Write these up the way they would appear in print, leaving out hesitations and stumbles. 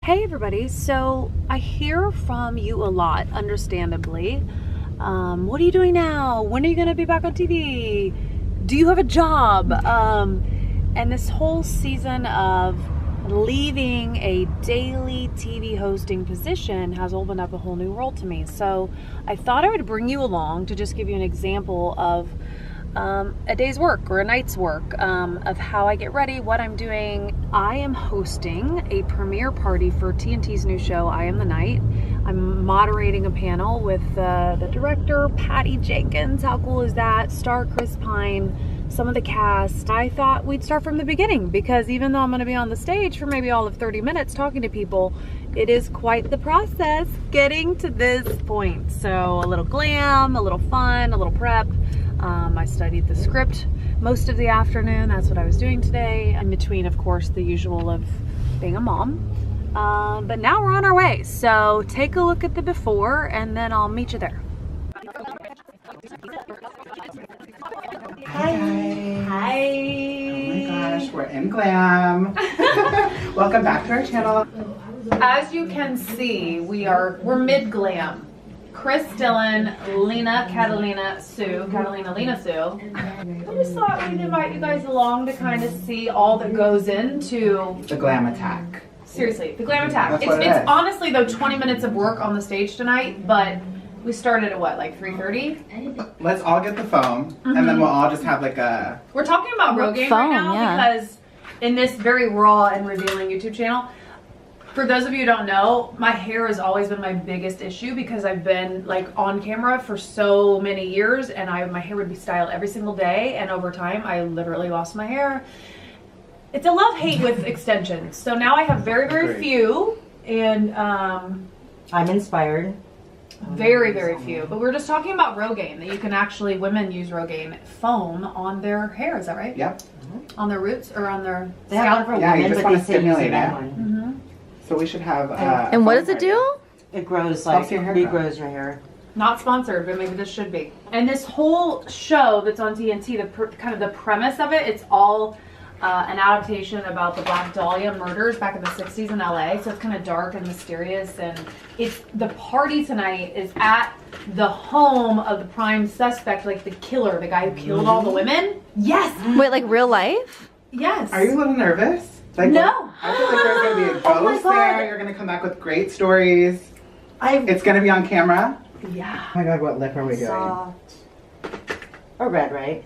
Hey everybody, so I hear from you a lot, understandably. What are you doing now? When are you going to be back on TV? Do you have a job? And this whole season of leaving a daily TV hosting position has opened up a whole new world to me. So I thought I would bring you along to just give you an example of a day's work or a night's work of how I get ready, what I'm doing. I am hosting a premiere party for TNT's new show, I Am the Night. I'm moderating a panel with the director, Patty Jenkins. How cool is that? Star Chris Pine, some of the cast. I thought we'd start from the beginning because even though I'm going to be on the stage for maybe all of 30 minutes talking to people, it is quite the process getting to this point. So a little glam, a little fun, a little prep. I studied the script most of the afternoon. That's what I was doing today. In between, of course, the usual of being a mom. But now we're on our way. So take a look at the before and then I'll meet you there. Hi. Hi. Oh my gosh, we're in glam. Welcome back to our channel. As you can see, we're mid-glam. Chris, Dylan, Lena, Catalina, Lena, Sue. I just thought we'd invite you guys along to kind of see all that goes into The glam attack. Seriously, the glam attack. That's what it It's is. honestly though 20 minutes of work on the stage tonight, but we started at what, like 3:30? Let's all get the foam, and then we'll all just have like a... We're talking about Rogaine right now because in this very raw and revealing YouTube channel, for those of you who don't know, my hair has always been my biggest issue because I've been like on camera for so many years and my hair would be styled every single day, and over time I literally lost my hair. It's a love-hate with extensions. So now I have very, very few, and I'm inspired. very, very few. But we're just talking about Rogaine, that you can actually, women use Rogaine foam on their hair, is that right? Yep. On their roots or on their They have one for Yeah, you women, just but wanna they say use stimulate a man it. one. So we should have... And what does it do? It grows Helps like, your hair grow. regrows your hair. Not sponsored, but maybe this should be. And this whole show that's on TNT, kind of the premise of it, it's all an adaptation about the Black Dahlia murders back in the 60s in LA. So it's kind of dark and mysterious. And it's the party tonight is at the home of the prime suspect, like the killer, the guy who killed all the women. Yes. Wait, like real life? Yes. Are you a little nervous? Like, No. I feel like there's going to be a Oh my ghost God. there. You're going to come back with great stories. It's going to be on camera. Yeah. Oh my God, what lip are we doing? Soft. Or red, right?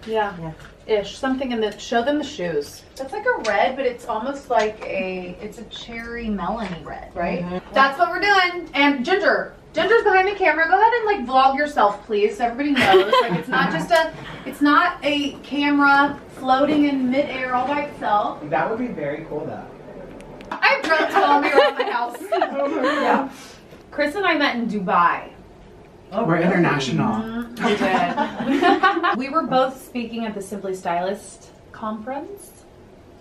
Yeah. Ish. Something in the, show them the shoes. That's like a red, but it's almost like it's a cherry melony red, right? That's what we're doing. And Ginger. Ginger's behind the camera. Go ahead and like vlog yourself, please, so everybody knows. Like it's not a camera floating in midair all by itself. That would be very cool though. I have drones following me around my house. Yeah. Chris and I met in Dubai. We're international. We did. We were both speaking at the Simply Stylist conference.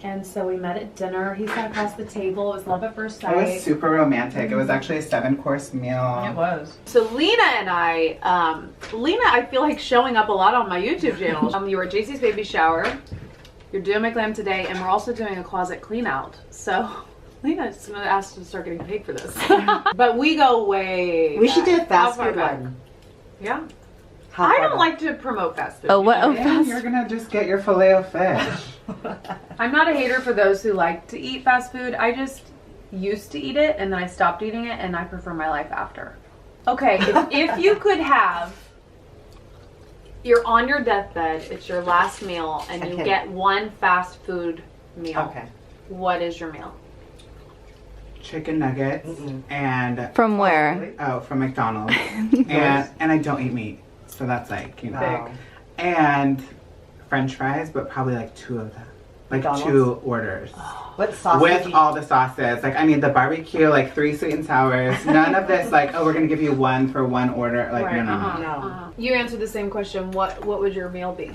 And so we met at dinner. He sat across the table. It was love at first sight. It was super romantic. It was actually a 7-course meal. It was. So Lena and I feel like showing up a lot on my YouTube channel. You were at JC's baby shower. You're doing my glam today, and we're also doing a closet clean out. So Lena's gonna ask to start getting paid for this. But we go way We should do a back. fast How far food back? one. Yeah. How I far don't back? like to promote fast food. Oh, what? Oh, And fast. you're gonna just get your filet of fish. I'm not a hater for those who like to eat fast food. I just used to eat it and then I stopped eating it and I prefer my life after. Okay, if you could have, you're on your deathbed, it's your last meal, and you Okay. get one fast food meal. Okay. What is your meal? Chicken nuggets and From where? from McDonald's. and I don't eat meat. So that's like, you know. Wow. And French fries, but probably like 2 of them. Like McDonald's? 2 orders. What sauce? With all the sauces. Like I need the barbecue, like 3 sweet and sours. None of this like, oh, we're gonna give you 1 for 1 order. Like Right, no. No. You answered the same question. What would your meal be?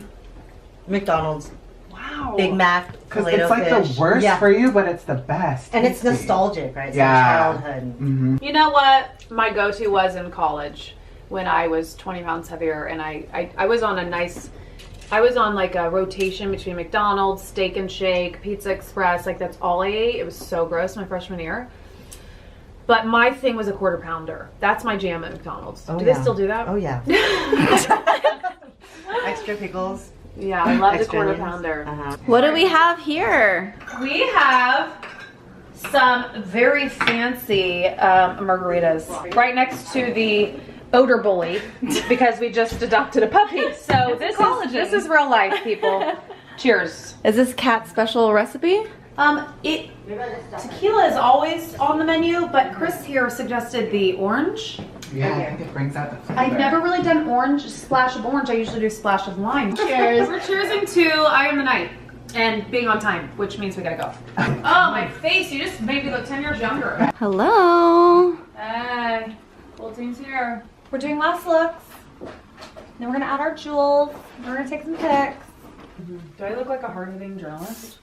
McDonald's. Wow. Big Mac, Because Filet-O it's like fish. the worst Yeah. for you, but it's the best. And it's Tasty. nostalgic, right? It's Yeah. like childhood. Mm-hmm. You know what my go-to was in college when I was 20 pounds heavier and I was on a nice I was on like a rotation between McDonald's, Steak and Shake, Pizza Express. Like that's all I ate. It was so gross my freshman year. But my thing was a quarter pounder. That's my jam at McDonald's. Do they still do that? Oh yeah. Extra pickles. Yeah, I love the Extra quarter onions. pounder. What do we have here? We have some very fancy margaritas right next to the odor bully because we just adopted a puppy. So this is real life, people. Cheers. Is this Catt's special recipe? Tequila is always on the menu, but Chris here suggested the orange. Yeah, I think it brings out the flavor. I've never really done orange, splash of orange. I usually do a splash of lime. Cheers. We're cheersing to I Am the Night and being on time, which means we gotta go. Oh, my face. You just made me look 10 years younger. Hello. Hey, full team's here. We're doing last looks. Then we're gonna add our jewels. We're gonna take some pics. Do I look like a hard-hitting journalist?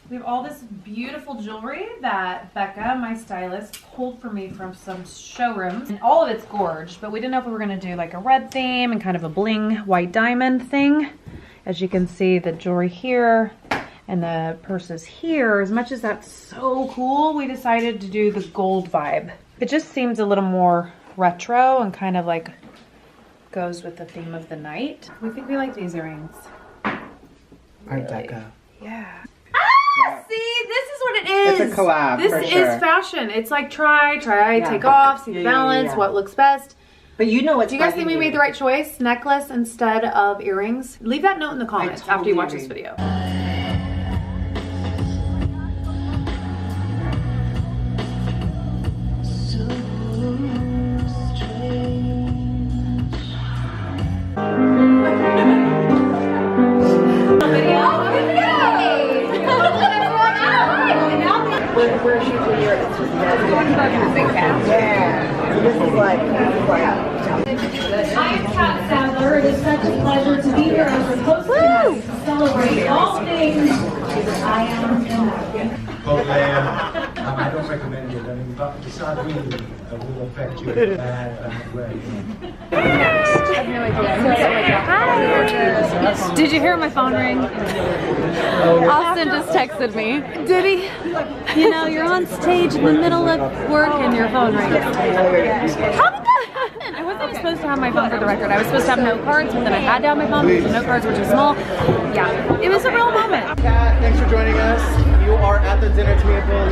We have all this beautiful jewelry that Becca, my stylist, pulled for me from some showrooms. And all of it's gorge, but we didn't know if we were gonna do like a red theme and kind of a bling white diamond thing. As you can see, the jewelry here and the purses here, as much as that's so cool, we decided to do the gold vibe. It just seems a little more retro and kind of like goes with the theme of the night. We think we like these earrings. Art Deco. Yeah. Yeah. See, this is what it is. It's a collab, This for is sure. fashion. It's like try, Yeah. take off, see the Yeah, yeah, balance, yeah. what looks best. But you know what's Do you guys think we made the right choice? Necklace instead of earrings? Leave that note in the comments after you totally watch this agree. video. We're shooting here. It's just this is like I am Catt Sadler. It is such a pleasure to be here as your host tonight to celebrate all things I Am. But I don't recommend it. I mean, but the side wind will affect you in a bad way. Hi. Did you hear my phone ring? Austin just texted me. Did he? You know, you're on stage in the middle of work and your phone rings. How did that happen? I wasn't supposed to have my phone for the record. I was supposed to have note cards, but then I had to have my phone because the note cards were too small. Yeah, it was a real moment. Catt, thanks for joining us. You are at the dinner table